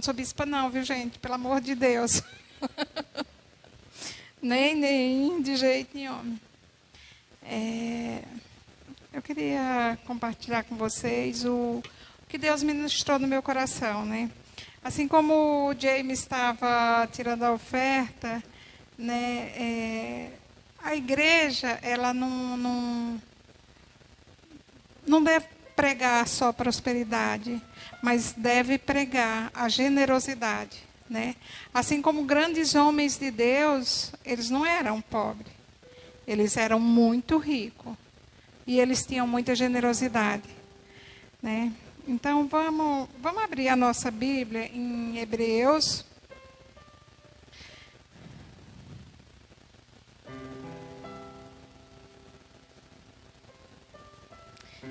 não sou bispa não, viu, gente? Pelo amor de Deus. nem de jeito nenhum. Eu queria compartilhar com vocês o que Deus ministrou no meu coração, né? Assim como o James estava tirando a oferta, né? A igreja, ela não deve pregar só prosperidade, mas deve pregar a generosidade, né? Assim como grandes homens de Deus, eles não eram pobres, eles eram muito ricos e eles tinham muita generosidade, né? Então vamos abrir a nossa Bíblia em Hebreus.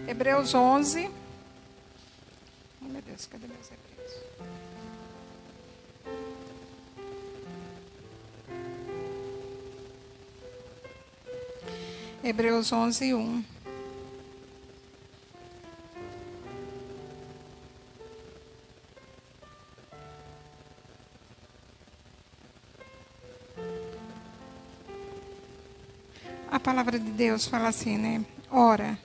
Hebreus 11. Oh, meu Deus, cadê meus Hebreus? Hebreus 11, 1. A palavra de Deus fala assim, né? Ora,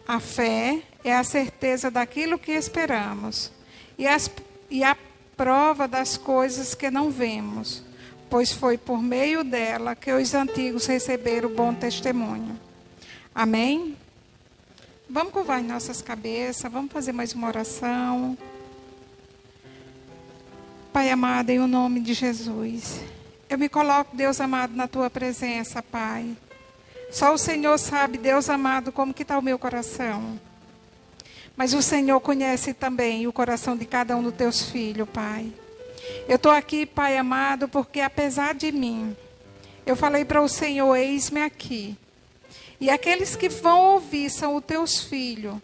a fé é a certeza daquilo que esperamos e a prova das coisas que não vemos, pois foi por meio dela que os antigos receberam o bom testemunho. Amém? Vamos curvar nossas cabeças, vamos fazer mais uma oração. Pai amado, em o nome de Jesus, eu me coloco, Deus amado, na tua presença, Pai. Só o Senhor sabe, Deus amado, como que está o meu coração. Mas o Senhor conhece também o coração de cada um dos teus filhos, Pai. Eu estou aqui, Pai amado, porque apesar de mim, eu falei para o Senhor, eis-me aqui. E aqueles que vão ouvir são os teus filhos,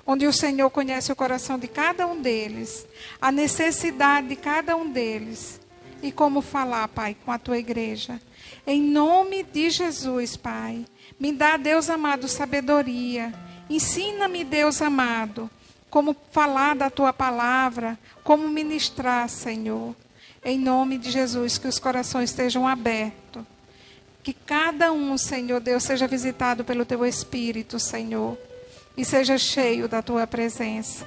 onde o Senhor conhece o coração de cada um deles, a necessidade de cada um deles. E como falar, Pai, com a tua igreja. Em nome de Jesus, Pai. Me dá, Deus amado, sabedoria. Ensina-me, Deus amado, como falar da tua palavra, como ministrar, Senhor. Em nome de Jesus, que os corações estejam abertos. Que cada um, Senhor Deus, seja visitado pelo teu Espírito, Senhor. E seja cheio da tua presença.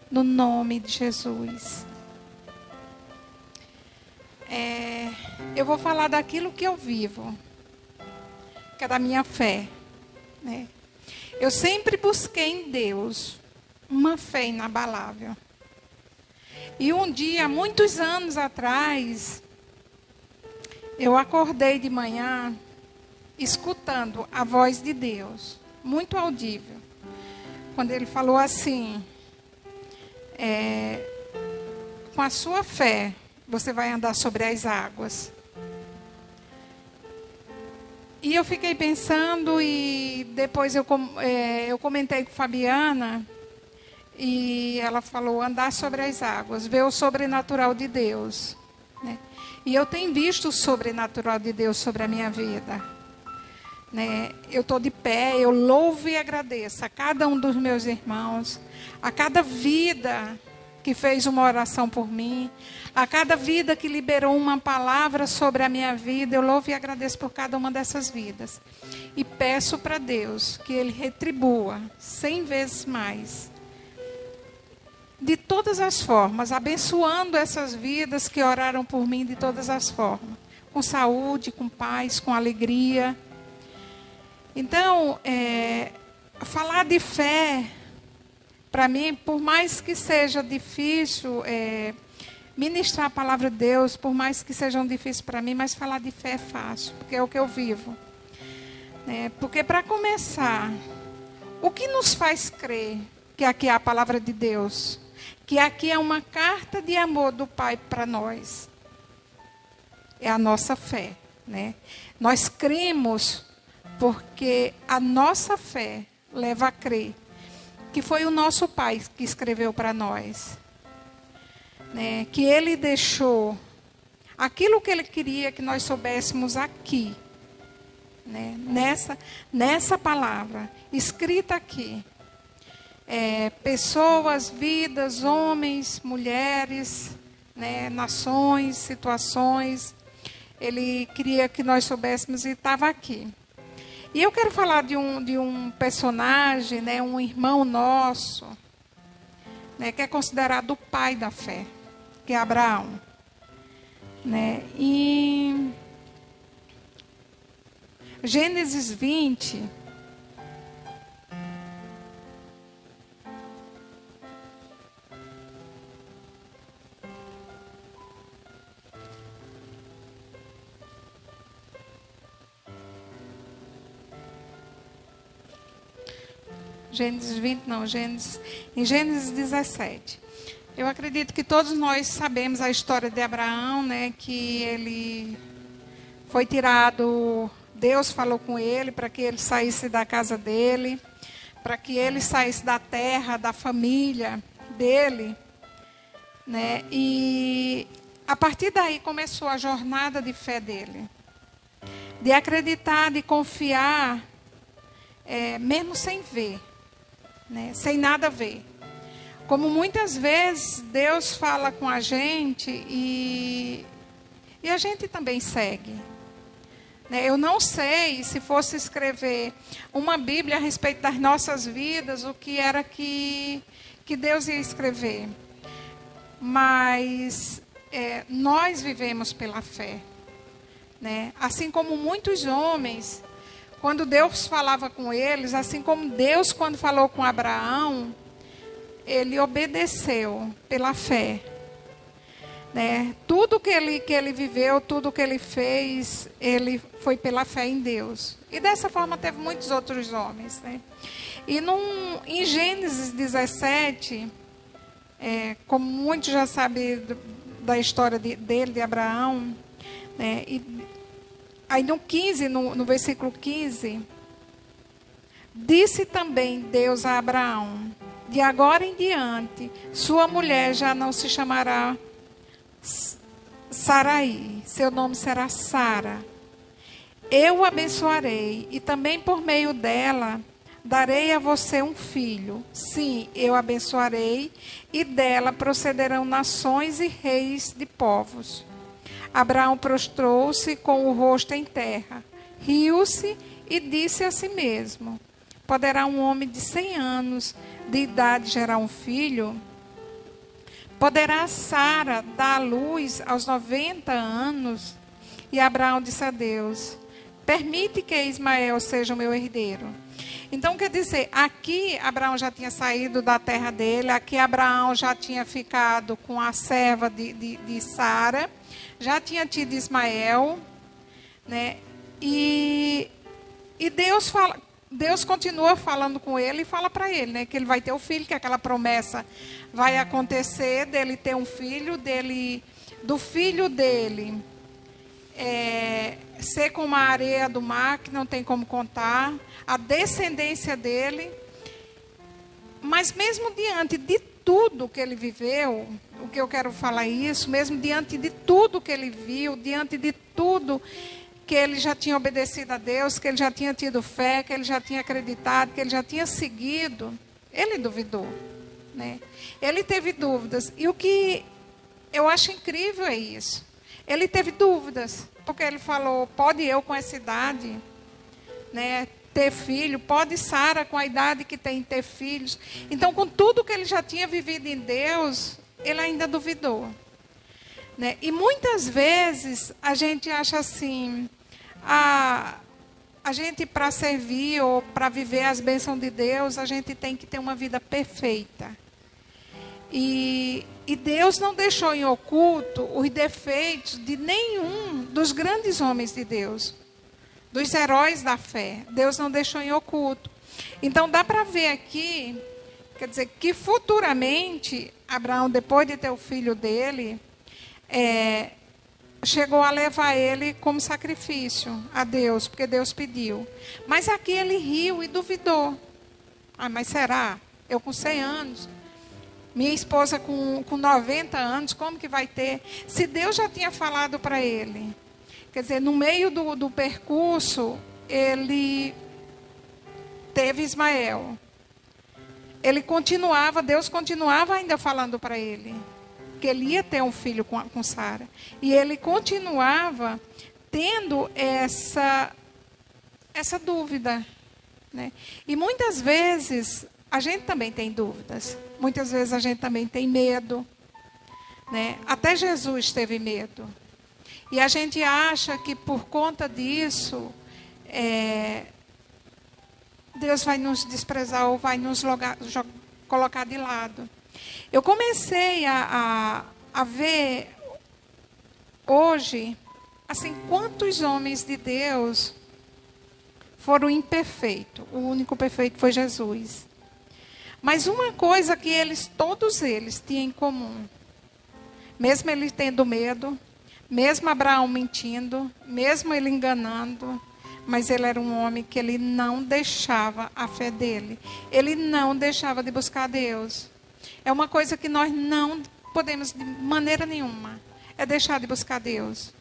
No nome de Jesus. Eu vou falar daquilo que eu vivo, que é da minha fé, né? Eu sempre busquei em Deus uma fé inabalável. E um dia, muitos anos atrás, eu acordei de manhã escutando a voz de Deus, muito audível, quando ele falou assim, com a sua fé, você vai andar sobre as águas. E eu fiquei pensando e depois eu comentei com Fabiana e ela falou andar sobre as águas, ver o sobrenatural de Deus, né? E eu tenho visto o sobrenatural de Deus sobre a minha vida, né? Eu estou de pé, eu louvo e agradeço a cada um dos meus irmãos, a cada vida que fez uma oração por mim, a cada vida que liberou uma palavra sobre a minha vida, eu louvo e agradeço por cada uma dessas vidas. E peço para Deus que Ele retribua 100 vezes mais. De todas as formas, abençoando essas vidas que oraram por mim de todas as formas. Com saúde, com paz, com alegria. Então, falar de fé, para mim, por mais que seja difícil... ministrar a palavra de Deus, por mais que sejam difíceis para mim, mas falar de fé é fácil, porque é o que eu vivo. Porque para começar, o que nos faz crer que aqui é a palavra de Deus? Que aqui é uma carta de amor do Pai para nós? É a nossa fé, né? Nós cremos porque a nossa fé leva a crer que foi o nosso Pai que escreveu para nós. Né, que Ele deixou aquilo que Ele queria que nós soubéssemos aqui, né, nessa palavra, escrita aqui. Pessoas, vidas, homens, mulheres, né, nações, situações. Ele queria que nós soubéssemos e estava aqui. E eu quero falar de um personagem, né, um irmão nosso, né, que é considerado o pai da fé, que é Abraão. Né? E Gênesis 20, em Gênesis 17. Eu acredito que todos nós sabemos a história de Abraão, né, que ele foi tirado, Deus falou com ele para que ele saísse da casa dele, para que ele saísse da terra, da família dele, né, e a partir daí começou a jornada de fé dele, de acreditar, de confiar, mesmo sem ver, né, sem nada ver. Como muitas vezes Deus fala com a gente e a gente também segue. Né? Eu não sei se fosse escrever uma Bíblia a respeito das nossas vidas, o que era que Deus ia escrever. Mas nós vivemos pela fé. Né? Assim como muitos homens, quando Deus falava com eles, assim como Deus quando falou com Abraão, ele obedeceu pela fé. Né? Tudo que ele viveu, tudo que ele fez, ele foi pela fé em Deus. E dessa forma teve muitos outros homens. Né? E em Gênesis 17, como muitos já sabem da história dele, de Abraão, né? E aí no 15, no versículo 15, disse também Deus a Abraão: de agora em diante, sua mulher já não se chamará Sarai, seu nome será Sara. Eu o abençoarei e também por meio dela darei a você um filho. Sim, eu abençoarei e dela procederão nações e reis de povos. Abraão prostrou-se com o rosto em terra, riu-se e disse a si mesmo: poderá um homem de 100 anos de idade gerar um filho? Poderá Sara dar à luz aos 90 anos? E Abraão disse a Deus: permite que Ismael seja o meu herdeiro. Então, quer dizer, aqui Abraão já tinha saído da terra dele, aqui Abraão já tinha ficado com a serva de Sara, já tinha tido Ismael, né? E Deus continua falando com ele e fala para ele, né, que ele vai ter o filho, que aquela promessa vai acontecer dele ter um filho, do filho dele ser como a areia do mar, que não tem como contar, a descendência dele. Mas mesmo diante de tudo que ele viveu, o que eu quero falar é isso, mesmo diante de tudo que ele viu, diante de tudo que ele já tinha obedecido a Deus, que ele já tinha tido fé, que ele já tinha acreditado, que ele já tinha seguido, ele duvidou. Né? Ele teve dúvidas. E o que eu acho incrível é isso. Ele teve dúvidas, porque ele falou: pode eu com essa idade, né, ter filho? Pode Sara com a idade que tem ter filhos? Então, com tudo que ele já tinha vivido em Deus, ele ainda duvidou. Né? E muitas vezes a gente acha assim, a gente para servir ou para viver as bênçãos de Deus, a gente tem que ter uma vida perfeita. E Deus não deixou em oculto os defeitos de nenhum dos grandes homens de Deus, dos heróis da fé. Deus não deixou em oculto. Então dá para ver aqui, quer dizer, que futuramente Abraão, depois de ter o filho dele, chegou a levar ele como sacrifício a Deus, porque Deus pediu. Mas aqui ele riu e duvidou. Mas será? Eu com 100 anos, minha esposa com 90 anos, como que vai ter? Se Deus já tinha falado para ele. Quer dizer, no meio do percurso, ele teve Ismael. Deus continuava ainda falando para ele. que ele ia ter um filho com Sara. E ele continuava tendo essa dúvida, né? E muitas vezes a gente também tem dúvidas. Muitas vezes a gente também tem medo, né? Até Jesus teve medo. E a gente acha que por conta disso, Deus vai nos desprezar ou vai nos colocar de lado. Eu comecei a ver hoje, assim, quantos homens de Deus foram imperfeitos. O único perfeito foi Jesus. Mas uma coisa que todos eles tinham em comum, mesmo ele tendo medo, mesmo Abraão mentindo, mesmo ele enganando, mas ele era um homem que ele não deixava a fé dele. Ele não deixava de buscar Deus. É uma coisa que nós não podemos de maneira nenhuma, é deixar de buscar Deus.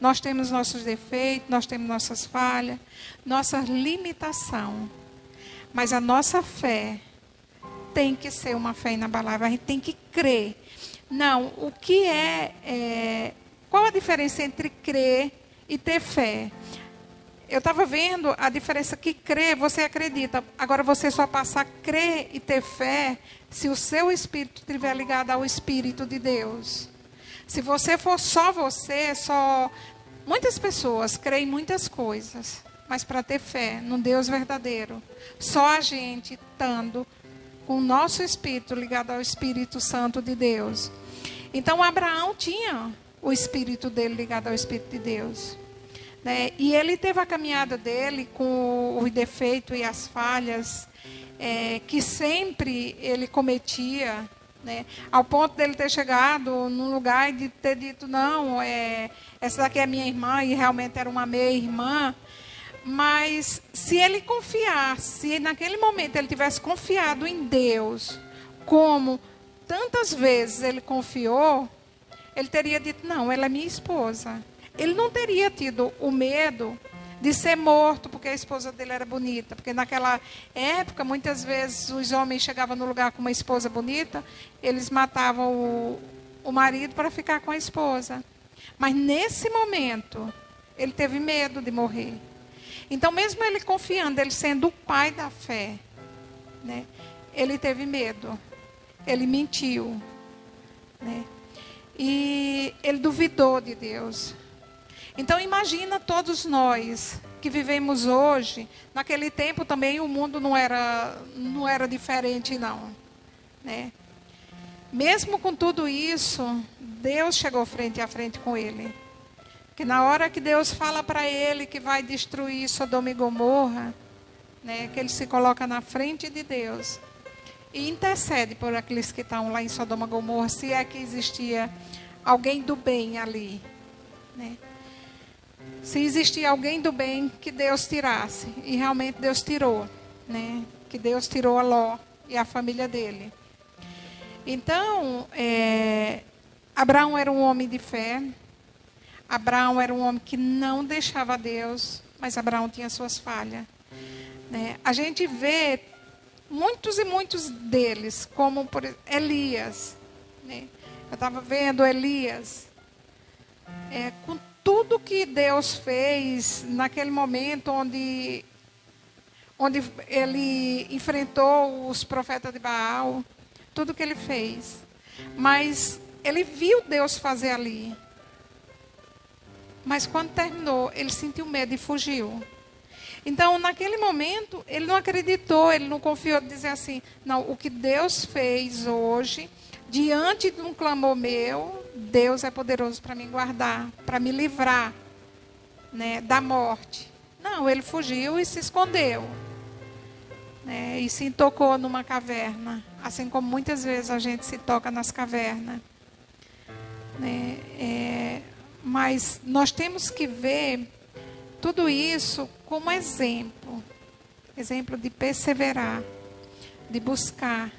Nós temos nossos defeitos, nós temos nossas falhas, nossa limitação. Mas a nossa fé tem que ser uma fé inabalável, a gente tem que crer. Não, o que qual a diferença entre crer e ter fé? Eu estava vendo a diferença que crer, você acredita. Agora você só passa a crer e ter fé se o seu espírito estiver ligado ao Espírito de Deus. Se você for só você, muitas pessoas creem em muitas coisas, mas para ter fé num Deus verdadeiro, só a gente estando com o nosso espírito ligado ao Espírito Santo de Deus. Então Abraão tinha o espírito dele ligado ao Espírito de Deus, né? E ele teve a caminhada dele com os defeitos e as falhas que sempre ele cometia, né? Ao ponto dele ter chegado num lugar e de ter dito, não, essa daqui é minha irmã, e realmente era uma meia-irmã. Mas se ele confiasse, se naquele momento ele tivesse confiado em Deus, como tantas vezes ele confiou, ele teria dito, não, ela é minha esposa. Ele não teria tido o medo de ser morto porque a esposa dele era bonita. Porque naquela época, muitas vezes, os homens chegavam no lugar com uma esposa bonita, eles matavam o marido para ficar com a esposa. Mas nesse momento, ele teve medo de morrer. Então, mesmo ele confiando, ele sendo o pai da fé, né, ele teve medo. Ele mentiu, né? E ele duvidou de Deus. Então imagina todos nós que vivemos hoje. Naquele tempo também o mundo não era diferente não, né? Mesmo com tudo isso, Deus chegou frente a frente com ele. Que na hora que Deus fala para ele que vai destruir Sodoma e Gomorra, né, que ele se coloca na frente de Deus e intercede por aqueles que estão lá em Sodoma e Gomorra, se é que existia alguém do bem ali, né? Se existia alguém do bem, que Deus tirasse. E realmente Deus tirou, né? Que Deus tirou a Ló e a família dele. Então, Abraão era um homem de fé. Abraão era um homem que não deixava Deus, mas Abraão tinha suas falhas, né? A gente vê muitos e muitos deles, como por exemplo, Elias, né? Eu estava vendo Elias, com tudo que Deus fez naquele momento onde ele enfrentou os profetas de Baal, tudo que ele fez. Mas ele viu Deus fazer ali. Mas quando terminou, ele sentiu medo e fugiu. Então, naquele momento, ele não acreditou, ele não confiou de dizer assim, não, o que Deus fez hoje, diante de um clamor meu, Deus é poderoso para me guardar, para me livrar, né, da morte. Não, ele fugiu e se escondeu, né, e se tocou numa caverna, assim como muitas vezes a gente se toca nas cavernas, né? Mas nós temos que ver tudo isso como exemplo de perseverar, de buscar,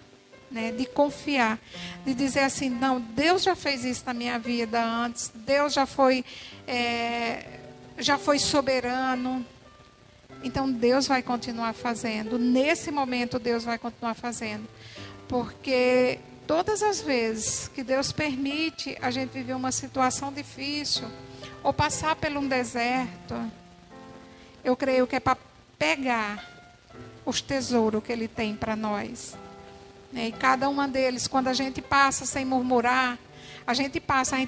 né, de confiar, de dizer assim, não, Deus já fez isso na minha vida antes, Deus já foi soberano, então Deus vai continuar fazendo, nesse momento Deus vai continuar fazendo, porque Todas as vezes que Deus permite a gente viver uma situação difícil ou passar por um deserto, eu creio que é para pegar os tesouros que Ele tem para nós. E cada uma deles, quando a gente passa sem murmurar, a gente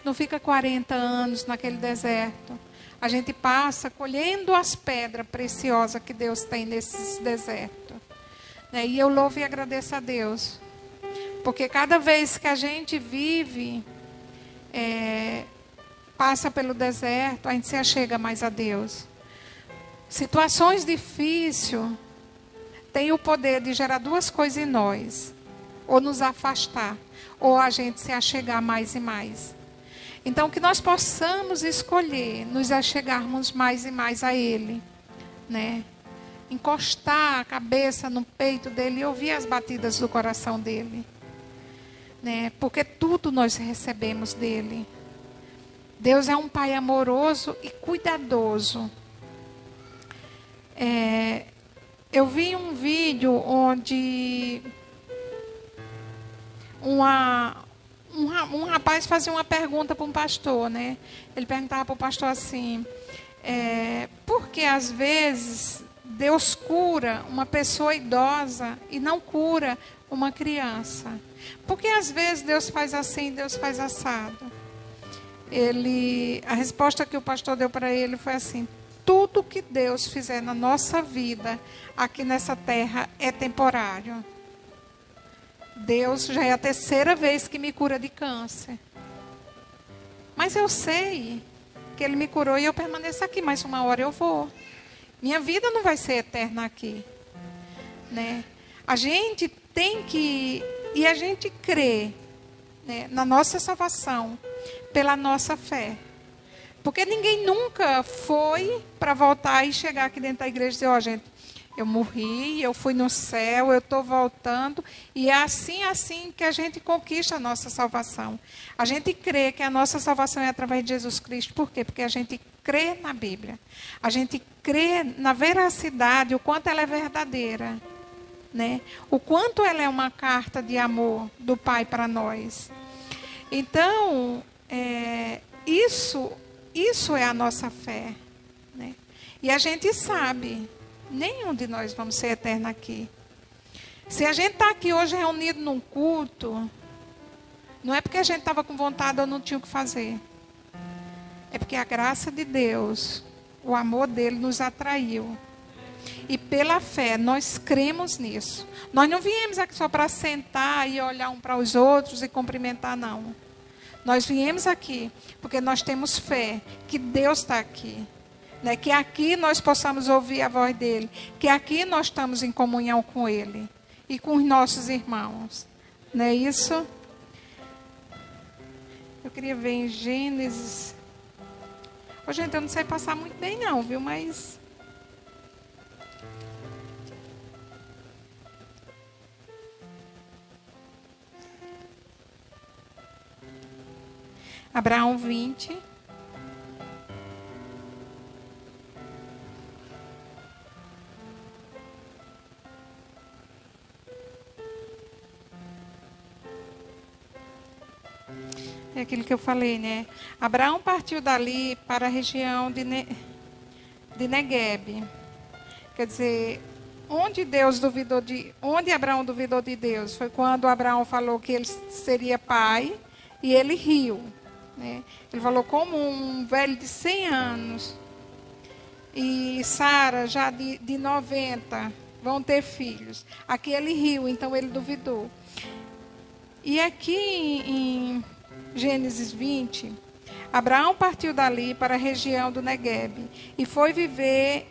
não fica 40 anos naquele deserto. A gente passa colhendo as pedras preciosas que Deus tem nesses desertos. E eu louvo e agradeço a Deus. Porque cada vez que a gente vive, passa pelo deserto, a gente se achega mais a Deus. Situações difíceis têm o poder de gerar duas coisas em nós. Ou nos afastar, ou a gente se achegar mais e mais. Então, que nós possamos escolher nos achegarmos mais e mais a Ele, né? Encostar a cabeça no peito dEle e ouvir as batidas do coração dEle, né? Porque tudo nós recebemos dEle. Deus é um Pai amoroso e cuidadoso. Eu vi um vídeo onde um rapaz fazia uma pergunta para um pastor, né? Ele perguntava para o pastor assim, por que às vezes Deus cura uma pessoa idosa e não cura uma criança? Por que às vezes Deus faz assim, Deus faz assado? A resposta que o pastor deu para ele foi assim: tudo que Deus fizer na nossa vida, aqui nessa terra, é temporário. Deus já é a 3ª vez que me cura de câncer. Mas eu sei que Ele me curou e eu permaneço aqui. Mais uma hora eu vou. Minha vida não vai ser eterna aqui, né? A gente tem que... E a gente crê, né, na nossa salvação pela nossa fé. Porque ninguém nunca foi para voltar e chegar aqui dentro da igreja e dizer: ó, gente, eu morri, eu fui no céu, eu estou voltando. E é assim que a gente conquista a nossa salvação. A gente crê que a nossa salvação é através de Jesus Cristo. Por quê? Porque a gente crê na Bíblia. A gente crê na veracidade, o quanto ela é verdadeira, né? O quanto ela é uma carta de amor do Pai para nós. Então, isso é a nossa fé, né? E a gente sabe... Nenhum de nós vamos ser eterno aqui. Se a gente está aqui hoje reunido num culto, não é porque a gente estava com vontade ou não tinha o que fazer. É porque a graça de Deus, o amor dele nos atraiu. E pela fé, nós cremos nisso. Nós não viemos aqui só para sentar e olhar um para os outros e cumprimentar, não. Nós viemos aqui porque nós temos fé que Deus está aqui. Né, que aqui nós possamos ouvir a voz dele, que aqui nós estamos em comunhão com ele e com os nossos irmãos. Não é isso? Eu queria ver em Gênesis. Ô, gente, eu não sei passar muito bem não, viu? Mas... Abraão 20... É aquilo que eu falei, né? Abraão partiu dali para a região de Neguebe. Quer dizer, onde Abraão duvidou de Deus foi quando Abraão falou que ele seria pai e ele riu, né? Ele falou: como um velho de 100 anos e Sara já de 90 vão ter filhos. Aqui ele riu, então ele duvidou. E aqui em Gênesis 20, Abraão partiu dali para a região do Neguebe e foi viver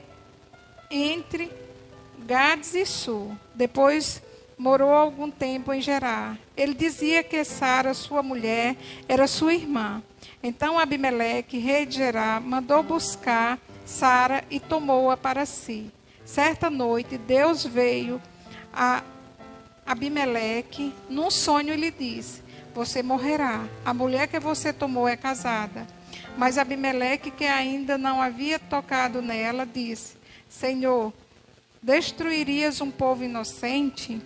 entre Gades e Sul. Depois morou algum tempo em Gerar. Ele dizia que Sara, sua mulher, era sua irmã. Então Abimeleque, rei de Gerar, mandou buscar Sara e tomou-a para si. Certa noite, Deus veio a Abimeleque num sonho e lhe disse: você morrerá. A mulher que você tomou é casada. Mas Abimeleque, que ainda não havia tocado nela, disse: Senhor, destruirias um povo inocente?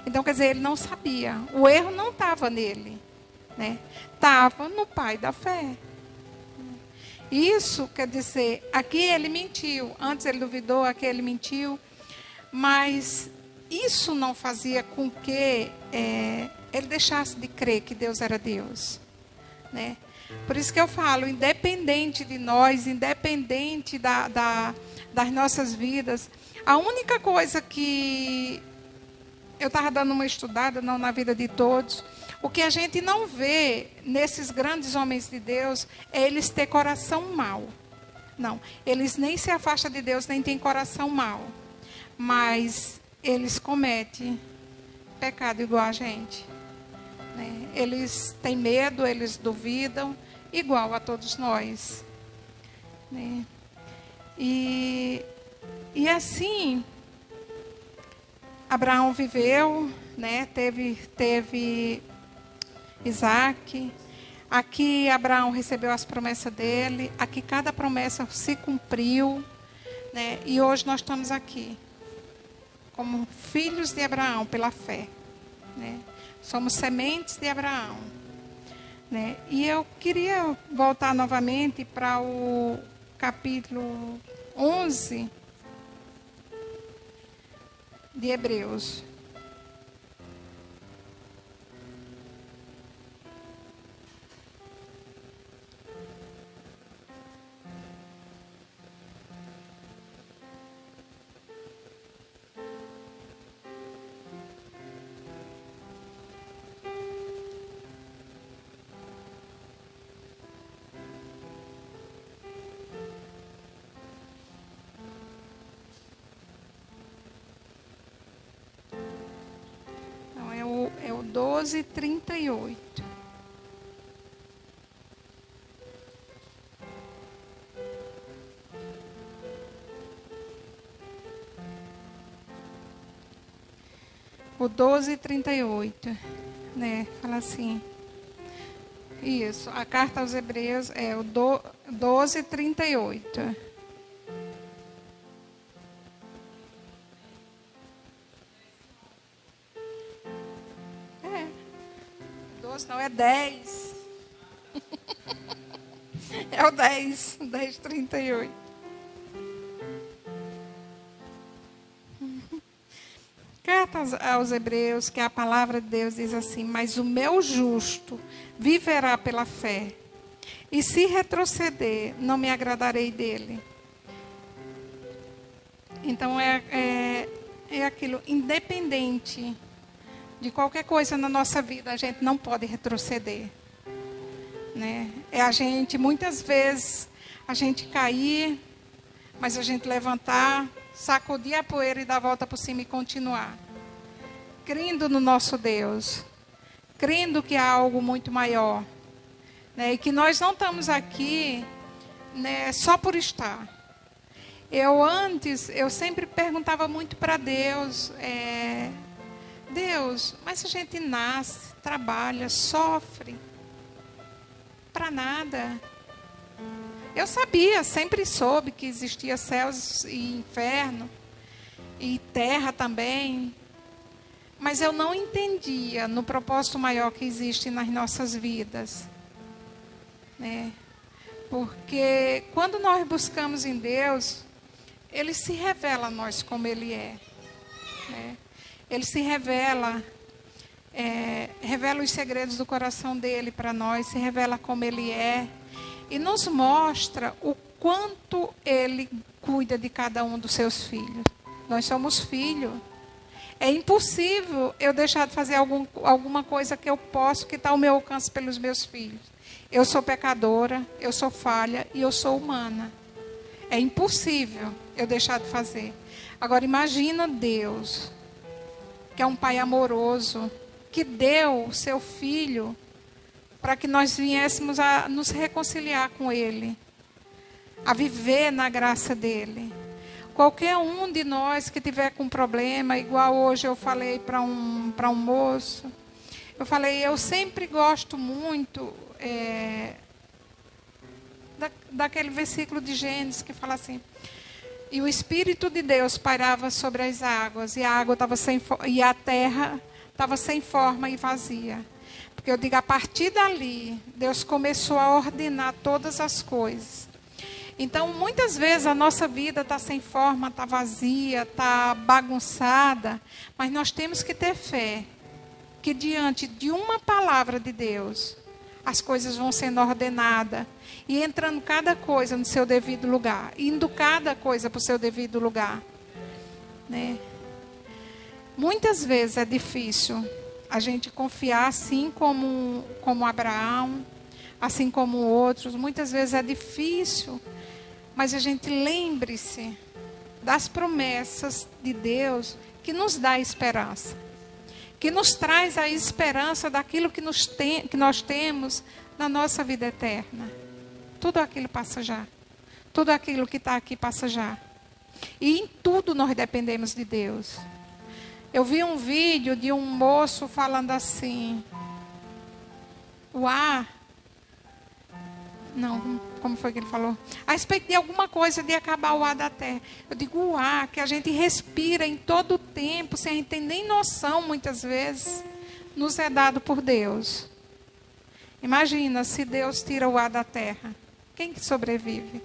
Então, quer dizer, ele não sabia. O erro não estava nele, né? Estava no pai da fé. Isso quer dizer, aqui ele mentiu. Antes ele duvidou, aqui ele mentiu. Mas isso não fazia com que ele deixasse de crer que Deus era Deus, né? Por isso que eu falo, independente de nós, independente das nossas vidas, a única coisa que eu estava dando uma estudada, não na vida de todos, o que a gente não vê nesses grandes homens de Deus é eles ter coração mau. Não, eles nem se afastam de Deus, nem têm coração mau. Mas eles cometem pecado igual a gente, né? Eles têm medo, eles duvidam, igual a todos nós, né? E assim, Abraão viveu, né? Teve Isaac. Aqui Abraão recebeu as promessas dele. Aqui cada promessa se cumpriu, né? E hoje nós estamos aqui como filhos de Abraão pela fé, né? Somos sementes de Abraão, né? E eu queria voltar novamente para o capítulo 11 de Hebreus. É o 12:38. O 12:38, né? Fala assim. Isso, a carta aos Hebreus é o 12:38. Não, é 10. É o 10:38. Carta aos Hebreus, que a palavra de Deus diz assim: mas o meu justo viverá pela fé, e se retroceder, não me agradarei dele. Então é aquilo, independente de qualquer coisa na nossa vida, a gente não pode retroceder, né? É a gente, muitas vezes, a gente cair, mas a gente levantar, sacudir a poeira e dar a volta por cima e continuar. Crendo no nosso Deus, crendo que há algo muito maior, né? E que nós não estamos aqui, né, só por estar. Eu sempre perguntava muito para Deus, Deus, mas a gente nasce, trabalha, sofre, para nada. Eu sabia, sempre soube que existia céus e inferno, e terra também, mas eu não entendia no propósito maior que existe nas nossas vidas, né? Porque quando nós buscamos em Deus, Ele se revela a nós como Ele é, né? Ele se revela os segredos do coração dele para nós, se revela como ele é e nos mostra o quanto ele cuida de cada um dos seus filhos. Nós somos filhos. É impossível eu deixar de fazer alguma coisa que eu posso, que está ao meu alcance pelos meus filhos. Eu sou pecadora, eu sou falha e eu sou humana. É impossível eu deixar de fazer. Agora imagina Deus, que é um pai amoroso, que deu o seu filho para que nós viéssemos a nos reconciliar com ele, a viver na graça dele. Qualquer um de nós que tiver com problema, igual hoje eu falei para um moço, eu sempre gosto muito daquele versículo de Gênesis que fala assim: E o Espírito de Deus pairava sobre as águas, e a água estava e a terra estava sem forma e vazia. Porque eu digo, a partir dali, Deus começou a ordenar todas as coisas. Então, muitas vezes a nossa vida está sem forma, está vazia, está bagunçada, mas nós temos que ter fé que diante de uma palavra de Deus, as coisas vão sendo ordenadas e entrando cada coisa no seu devido lugar, indo cada coisa para o seu devido lugar, né? Muitas vezes é difícil a gente confiar, assim como Abraão, assim como outros. Muitas vezes é difícil, mas a gente lembre-se das promessas de Deus que nos dá esperança, que nos traz a esperança daquilo que nós temos na nossa vida eterna. Tudo aquilo passa já. Tudo aquilo que está aqui passa já. E em tudo nós dependemos de Deus. Eu vi um vídeo de um moço falando assim: o ar... Não, como foi que ele falou? A respeito de alguma coisa de acabar o ar da terra. Eu digo, o ar que a gente respira em todo o tempo, sem a gente ter nem noção, muitas vezes, nos é dado por Deus. Imagina se Deus tira o ar da terra. Quem que sobrevive?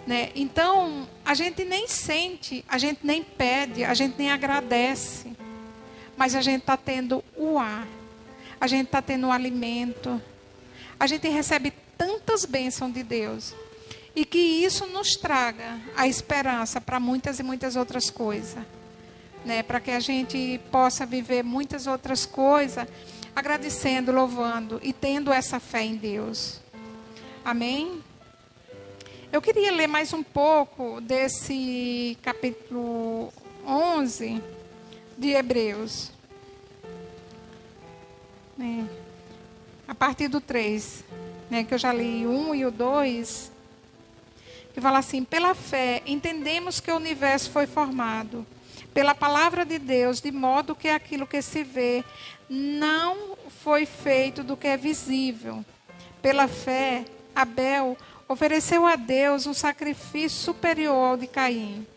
Né? Então, a gente nem sente, a gente nem pede, a gente nem agradece. Mas a gente está tendo o ar. A gente está tendo o alimento. A gente recebe tantas bênçãos de Deus. E que isso nos traga a esperança para muitas e muitas outras coisas. Né? Para que a gente possa viver muitas outras coisas, agradecendo, louvando e tendo essa fé em Deus. Amém? Eu queria ler mais um pouco desse capítulo 11 de Hebreus. Né? A partir do 3, né, que eu já li o 1 e o 2, que fala assim: pela fé entendemos que o universo foi formado pela palavra de Deus, de modo que aquilo que se vê não foi feito do que é visível. Pela fé, Abel ofereceu a Deus um sacrifício superior ao de Caim.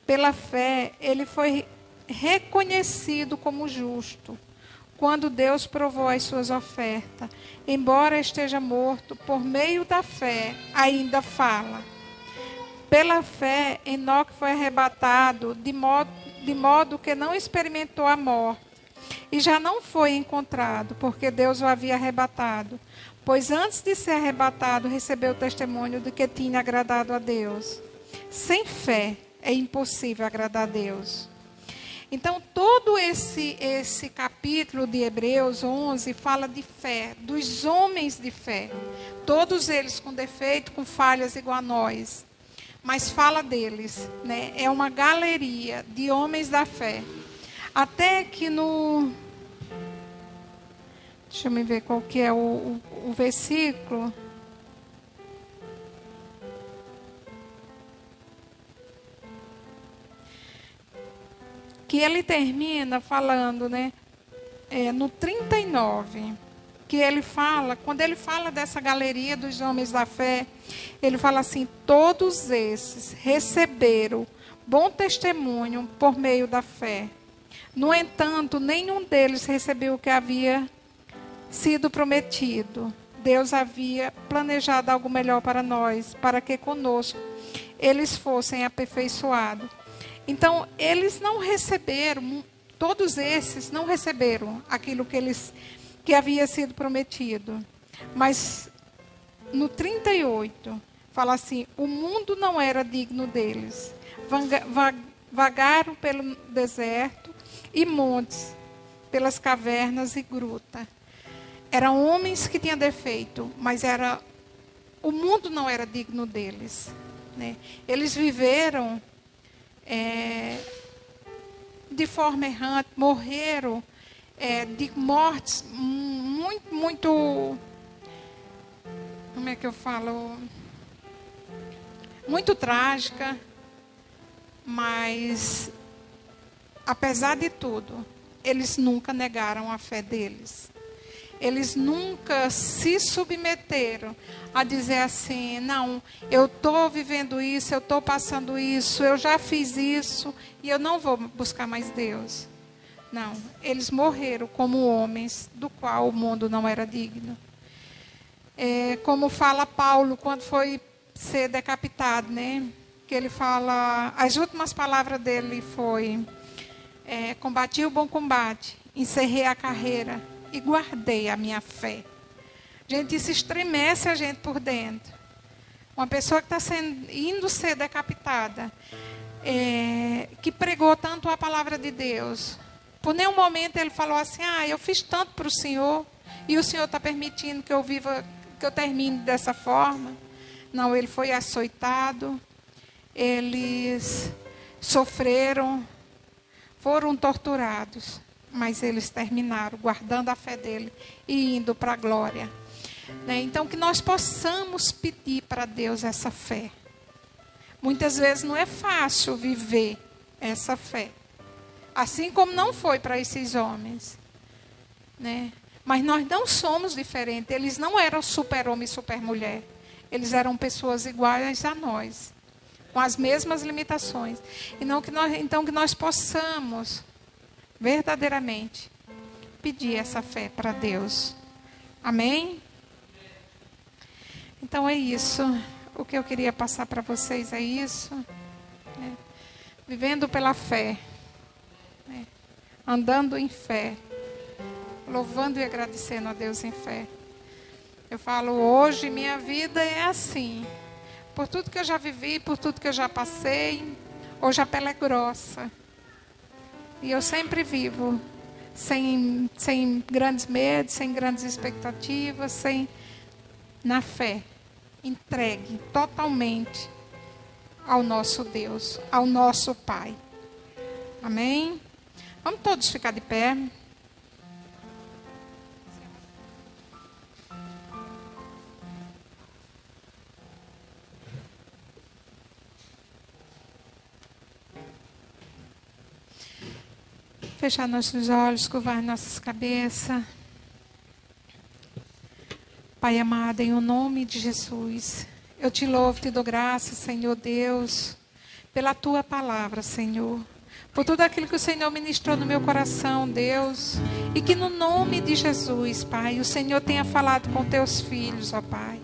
Pela fé, ele foi reconhecido como justo, quando Deus provou as suas ofertas. Embora esteja morto, por meio da fé, ainda fala. Pela fé, Enoque foi arrebatado, de modo que não experimentou a morte, e já não foi encontrado, porque Deus o havia arrebatado. Pois antes de ser arrebatado, recebeu o testemunho de que tinha agradado a Deus. Sem fé, é impossível agradar a Deus. Então, todo esse capítulo de Hebreus 11 fala de fé, dos homens de fé. Todos eles com defeito, com falhas igual a nós. Mas fala deles, né? É uma galeria de homens da fé. Até que no... Deixa eu me ver qual que é o versículo. Que ele termina falando, né? No 39, que ele fala, quando ele fala dessa galeria dos homens da fé, ele fala assim: todos esses receberam bom testemunho por meio da fé. No entanto, nenhum deles recebeu o que havia sido prometido. Deus havia planejado algo melhor para nós, para que conosco eles fossem aperfeiçoados. Então, eles não receberam, todos esses não receberam aquilo que havia sido prometido. Mas no 38, fala assim: o mundo não era digno deles. Vagaram pelo deserto e montes, pelas cavernas e grutas. Eram homens que tinham defeito, mas o mundo não era digno deles. Né? Eles viveram de forma errante, morreram de mortes muito, como é que eu falo? Muito trágica, mas apesar de tudo, eles nunca negaram a fé deles. Eles nunca se submeteram a dizer assim, não, eu estou vivendo isso, eu estou passando isso, eu já fiz isso e eu não vou buscar mais Deus. Não, eles morreram como homens do qual o mundo não era digno. Como fala Paulo quando foi ser decapitado, né? Que ele fala, as últimas palavras dele foi, combati o bom combate, encerrei a carreira e guardei a minha fé. Gente, isso estremece a gente por dentro. Uma pessoa que está indo ser decapitada, que pregou tanto a palavra de Deus, por nenhum momento ele falou assim, eu fiz tanto para o Senhor, e o Senhor está permitindo que eu viva, que eu termine dessa forma. Não, ele foi açoitado, eles sofreram, foram torturados, mas eles terminaram guardando a fé dele e indo para a glória. Então, que nós possamos pedir para Deus essa fé. Muitas vezes não é fácil viver essa fé. Assim como não foi para esses homens. Né? Mas nós não somos diferentes. Eles não eram super-homem e super-mulher. Eles eram pessoas iguais a nós. Com as mesmas limitações. Então que nós possamos, verdadeiramente, pedir essa fé para Deus. Amém? Então é isso. O que eu queria passar para vocês é isso. Vivendo pela fé. Andando em fé. Louvando e agradecendo a Deus em fé. Eu falo, hoje minha vida é assim. Por tudo que eu já vivi, por tudo que eu já passei, hoje a pele é grossa. E eu sempre vivo sem grandes medos, sem grandes expectativas, na fé, entregue totalmente ao nosso Deus, ao nosso Pai. Amém? Vamos todos ficar de pé. Fechar nossos olhos, curvar nossas cabeças. Pai amado, em o nome de Jesus, eu te louvo, te dou graças, Senhor Deus, pela tua palavra, Senhor. Por tudo aquilo que o Senhor ministrou no meu coração, Deus. E que no nome de Jesus, Pai, o Senhor tenha falado com teus filhos, ó Pai.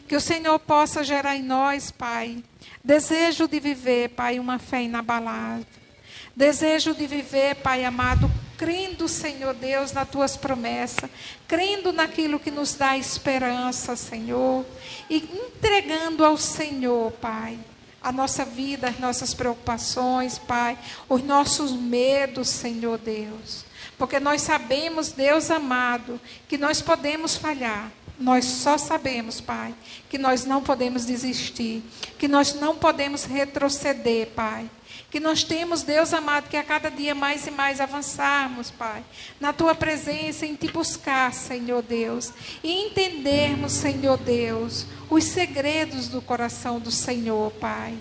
Que o Senhor possa gerar em nós, Pai, desejo de viver, Pai, uma fé inabalável. Desejo de viver, Pai amado, crendo, Senhor Deus, nas tuas promessas, crendo naquilo que nos dá esperança, Senhor, e entregando ao Senhor, Pai, a nossa vida, as nossas preocupações, Pai, os nossos medos, Senhor Deus, porque nós sabemos, Deus amado, que nós podemos falhar. Nós só sabemos, Pai, que nós não podemos desistir, que nós não podemos retroceder, Pai. Que nós temos, Deus amado, que a cada dia mais e mais avançarmos, Pai, na Tua presença, em Te buscar, Senhor Deus, e entendermos, Senhor Deus, os segredos do coração do Senhor, Pai.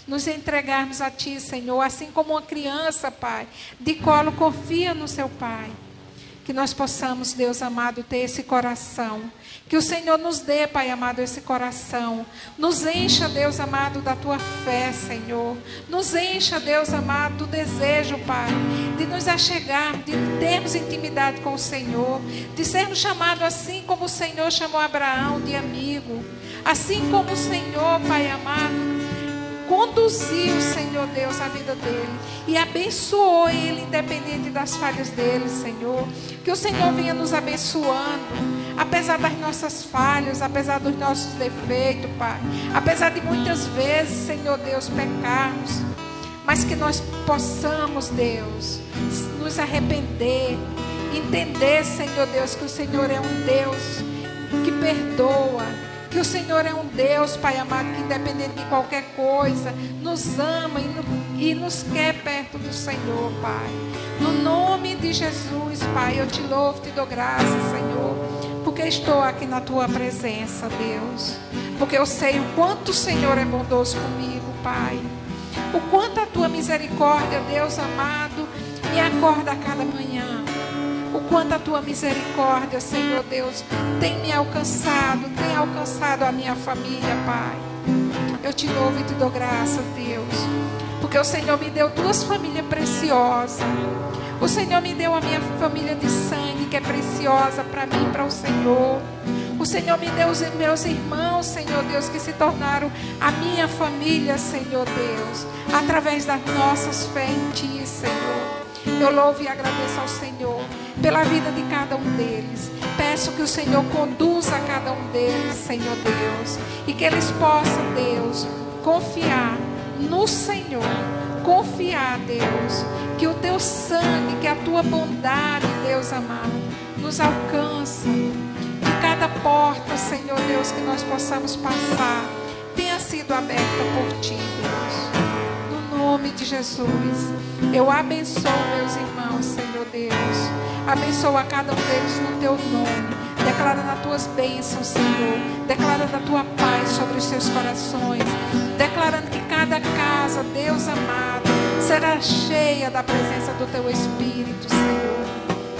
Nos entregarmos a Ti, Senhor, assim como uma criança, Pai, de colo confia no seu Pai. Que nós possamos, Deus amado, ter esse coração. Que o Senhor nos dê, Pai amado, esse coração. Nos encha, Deus amado, da Tua fé, Senhor. Nos encha, Deus amado, do desejo, Pai, de nos achegar, de termos intimidade com o Senhor. De sermos chamados assim como o Senhor chamou Abraão de amigo. Assim como o Senhor, Pai amado, conduziu, Senhor Deus, a vida dele e abençoou ele, independente das falhas dele, Senhor. Que o Senhor venha nos abençoando, apesar das nossas falhas, apesar dos nossos defeitos, Pai. Apesar de muitas vezes, Senhor Deus, pecarmos, mas que nós possamos, Deus, nos arrepender, entender, Senhor Deus, que o Senhor é um Deus que perdoa. Que o Senhor é um Deus, Pai amado, que independente de qualquer coisa, nos ama e nos quer perto do Senhor, Pai. No nome de Jesus, Pai, eu te louvo, te dou graças, Senhor, porque estou aqui na Tua presença, Deus. Porque eu sei o quanto o Senhor é bondoso comigo, Pai. O quanto a Tua misericórdia, Deus amado, me acorda a cada manhã. o quanto a tua misericórdia, Senhor Deus, tem me alcançado, tem alcançado a minha família, Pai. Eu te louvo e te dou graças, Deus, porque o Senhor me deu duas famílias preciosas. O Senhor me deu a minha família de sangue, que é preciosa para mim e para o Senhor. O Senhor me deu os meus irmãos, Senhor Deus, que se tornaram a minha família, Senhor Deus, através das nossas fé em Ti, Senhor. Eu louvo e agradeço ao Senhor pela vida de cada um deles. Peço que o Senhor conduza cada um deles, Senhor Deus, e que eles possam, Deus, confiar no Senhor. Confiar, Deus, que o Teu sangue, que a Tua bondade, Deus amado, nos alcança. Que cada porta, Senhor Deus, que nós possamos passar, tenha sido aberta por Ti, Deus. No nome de Jesus, eu abençoo meus irmãos, Senhor Deus. Abençoa a cada um deles no Teu nome. Declarando as Tuas bênçãos, Senhor. Declarando a Tua paz sobre os seus corações. Declarando que cada casa, Deus amado, será cheia da presença do Teu Espírito, Senhor.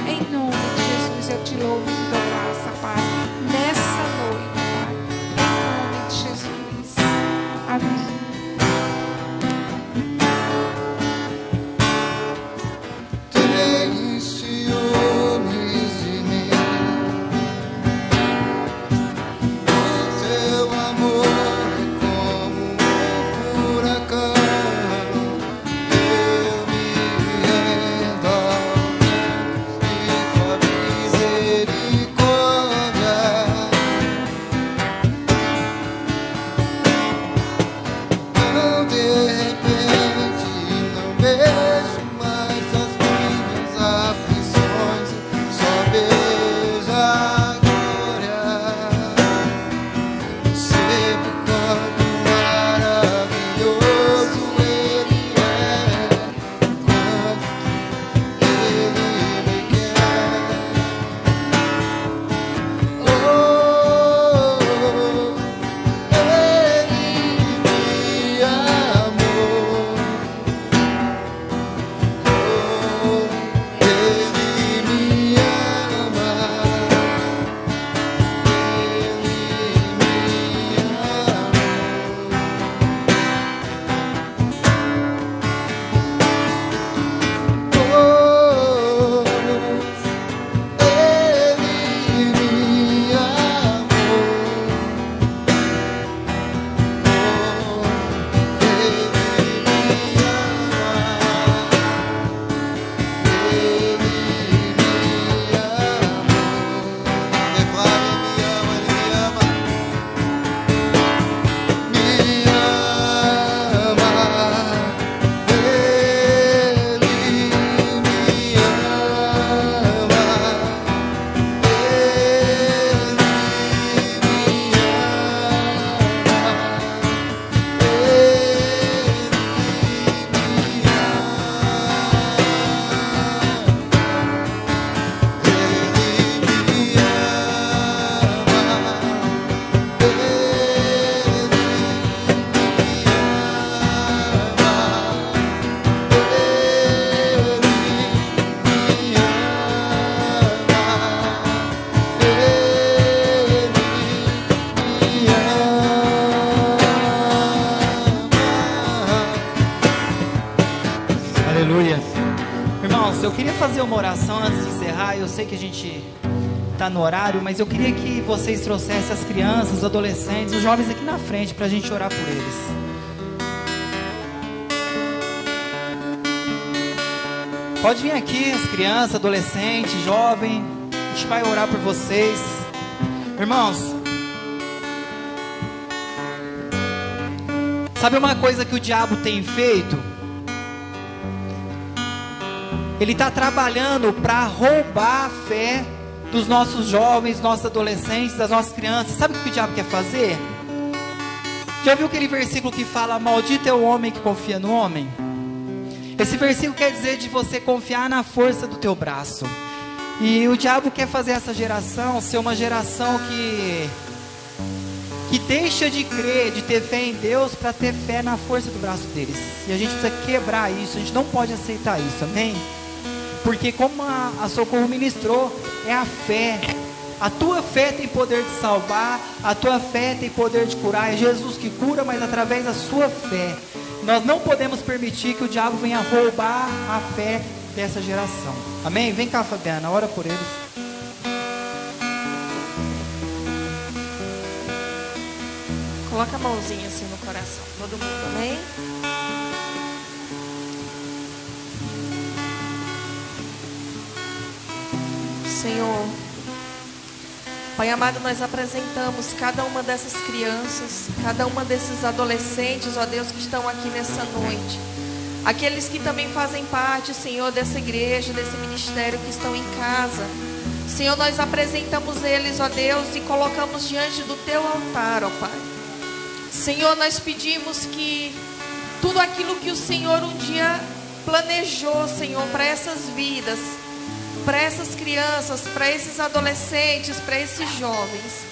Em nome de Jesus, eu te louvo e te dou graça, Pai. Nessa noite, Pai. Em nome de Jesus. Amém. Eu queria fazer uma oração antes de encerrar. Eu sei que a gente está no horário, mas eu queria que vocês trouxessem as crianças, os adolescentes, os jovens aqui na frente para a gente orar por eles. Pode vir aqui as crianças, adolescentes, jovem. A gente vai orar por vocês. Irmãos, sabe uma coisa que o diabo tem feito? Ele está trabalhando para roubar a fé dos nossos jovens, nossos adolescentes, das nossas crianças. Sabe o que o diabo quer fazer? Já viu aquele versículo que fala: maldito é o homem que confia no homem? Esse versículo quer dizer de você confiar na força do teu braço. E o diabo quer fazer essa geração ser uma geração que deixa de crer, de ter fé em Deus, para ter fé na força do braço deles. E a gente precisa quebrar isso. A gente não pode aceitar isso, amém? Porque como a Socorro ministrou, é a fé. A tua fé tem poder de salvar, a tua fé tem poder de curar. É Jesus que cura, mas através da sua fé. Nós não podemos permitir que o diabo venha roubar a fé dessa geração. Amém? Vem cá, Fabiana, ora por eles. Coloca a mãozinha assim no coração, todo mundo, amém? Senhor, Pai amado, nós apresentamos cada uma dessas crianças, cada uma desses adolescentes, ó Deus, que estão aqui nessa noite. Aqueles que também fazem parte, Senhor, dessa igreja, desse ministério, que estão em casa. Senhor, nós apresentamos eles, ó Deus, e colocamos diante do Teu altar, ó Pai. Senhor, nós pedimos que tudo aquilo que o Senhor um dia planejou, Senhor, para essas vidas, para essas crianças, para esses adolescentes, para esses jovens,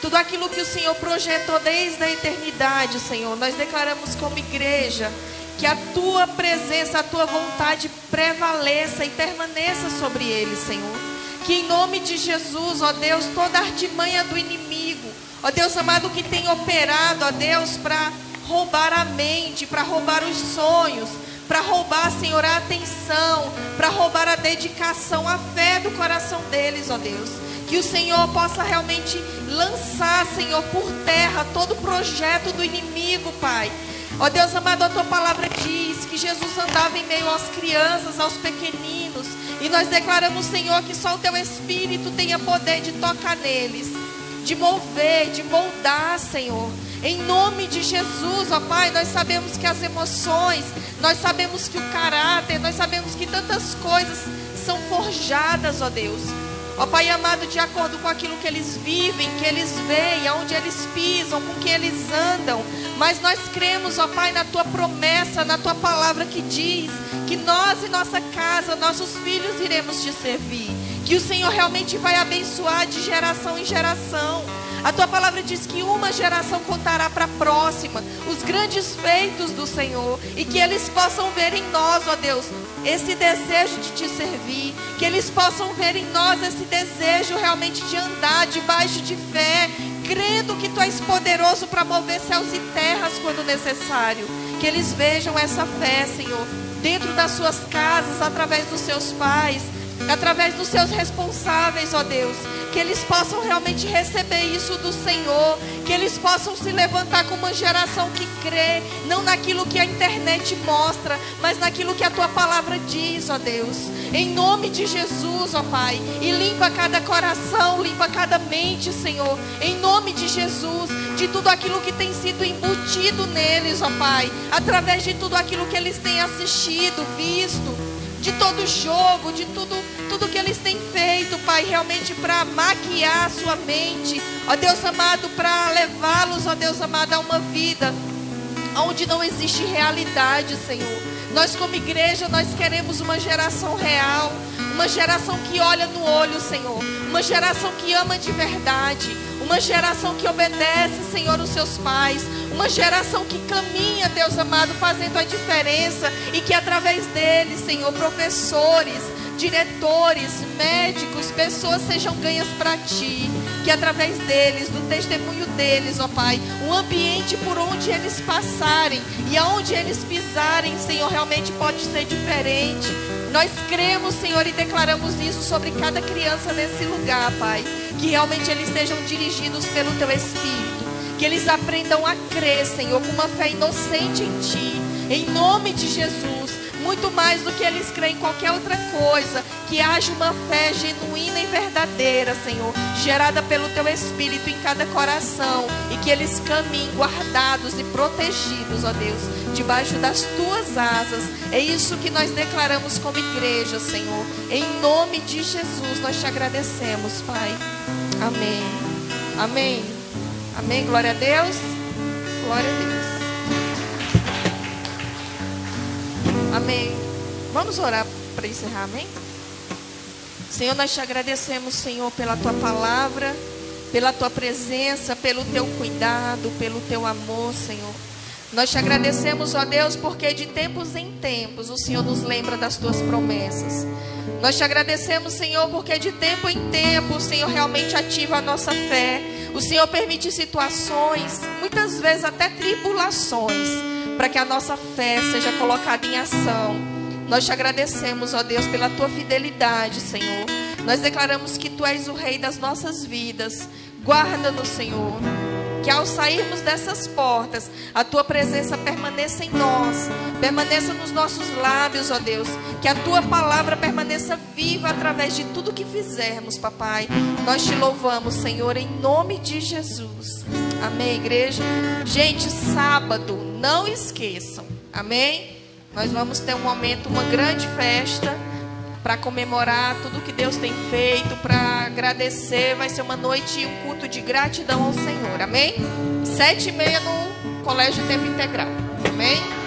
tudo aquilo que o Senhor projetou desde a eternidade, Senhor, nós declaramos como igreja que a Tua presença, a Tua vontade prevaleça e permaneça sobre eles, Senhor. Que em nome de Jesus, ó Deus, toda a artimanha do inimigo, ó Deus amado, que tem operado, ó Deus, para roubar a mente, para roubar os sonhos, para roubar, Senhor, a atenção, para roubar a dedicação, a fé do coração deles, ó Deus. Que o Senhor possa realmente lançar, Senhor, por terra todo o projeto do inimigo, Pai. Ó Deus amado, a Tua palavra diz que Jesus andava em meio às crianças, aos pequeninos. E nós declaramos, Senhor, que só o Teu Espírito tenha poder de tocar neles, de mover, de moldar, Senhor. Em nome de Jesus, ó Pai, nós sabemos que as emoções, nós sabemos que o caráter, nós sabemos que tantas coisas são forjadas, ó Deus. Ó Pai amado, de acordo com aquilo que eles vivem, que eles veem, aonde eles pisam, com quem eles andam. Mas nós cremos, ó Pai, na Tua promessa, na Tua palavra que diz que nós e nossa casa, nossos filhos iremos Te servir. Que o Senhor realmente vai abençoar de geração em geração. A Tua palavra diz que uma geração contará para a próxima os grandes feitos do Senhor. E que eles possam ver em nós, ó Deus, esse desejo de Te servir. Que eles possam ver em nós esse desejo realmente de andar debaixo de fé, crendo que Tu és poderoso para mover céus e terras quando necessário. Que eles vejam essa fé, Senhor, dentro das suas casas, através dos seus pais, através dos seus responsáveis, ó Deus. Que eles possam realmente receber isso do Senhor. Que eles possam se levantar como uma geração que crê, não naquilo que a internet mostra, mas naquilo que a Tua palavra diz, ó Deus. Em nome de Jesus, ó Pai. E limpa cada coração, limpa cada mente, Senhor. Em nome de Jesus, de tudo aquilo que tem sido embutido neles, ó Pai. Através de tudo aquilo que eles têm assistido, visto, de todo jogo, de tudo que eles têm feito, Pai, realmente para maquiar a sua mente, ó Deus amado, para levá-los, ó Deus amado, a uma vida onde não existe realidade, Senhor. Nós como igreja, nós queremos uma geração real, uma geração que olha no olho, Senhor, uma geração que ama de verdade, uma geração que obedece, Senhor, os seus pais, uma geração que caminha, Deus amado, fazendo a diferença, e que através deles, Senhor, professores, diretores, médicos, pessoas sejam ganhas para Ti. Que através deles, do testemunho deles, ó Pai, o ambiente por onde eles passarem e aonde eles pisarem, Senhor, realmente pode ser diferente. Nós cremos, Senhor, e declaramos isso sobre cada criança nesse lugar, Pai. Que realmente eles sejam dirigidos pelo Teu Espírito. Que eles aprendam a crer, Senhor, com uma fé inocente em Ti. Em nome de Jesus. Muito mais do que eles creem em qualquer outra coisa. Que haja uma fé genuína e verdadeira, Senhor, gerada pelo Teu Espírito em cada coração. E que eles caminhem guardados e protegidos, ó Deus, debaixo das Tuas asas. É isso que nós declaramos como igreja, Senhor. Em nome de Jesus nós Te agradecemos, Pai. Amém. Amém. Amém. Glória a Deus. Glória a Deus. Amém. Vamos orar para encerrar, amém? Senhor, nós Te agradecemos, Senhor, pela Tua palavra, pela Tua presença, pelo Teu cuidado, pelo Teu amor, Senhor. Nós te agradecemos, ó Deus, porque de tempos em tempos o Senhor nos lembra das tuas promessas. Nós te agradecemos, Senhor, porque de tempo em tempo o Senhor realmente ativa a nossa fé. O Senhor permite situações, muitas vezes até tribulações, para que a nossa fé seja colocada em ação. Nós te agradecemos, ó Deus, pela tua fidelidade, Senhor. Nós declaramos que tu és o Rei das nossas vidas. Guarda-nos, Senhor. Que ao sairmos dessas portas, a tua presença permaneça em nós, permaneça nos nossos lábios, ó Deus. Que a tua palavra permaneça viva através de tudo que fizermos, papai. Nós te louvamos, Senhor, em nome de Jesus. Amém, igreja? Gente, sábado, não esqueçam, amém? Nós vamos ter um momento, uma grande festa, para comemorar tudo que Deus tem feito, para agradecer. Vai ser uma noite e um culto de gratidão ao Senhor, amém? 7h30 no Colégio Tempo Integral, amém?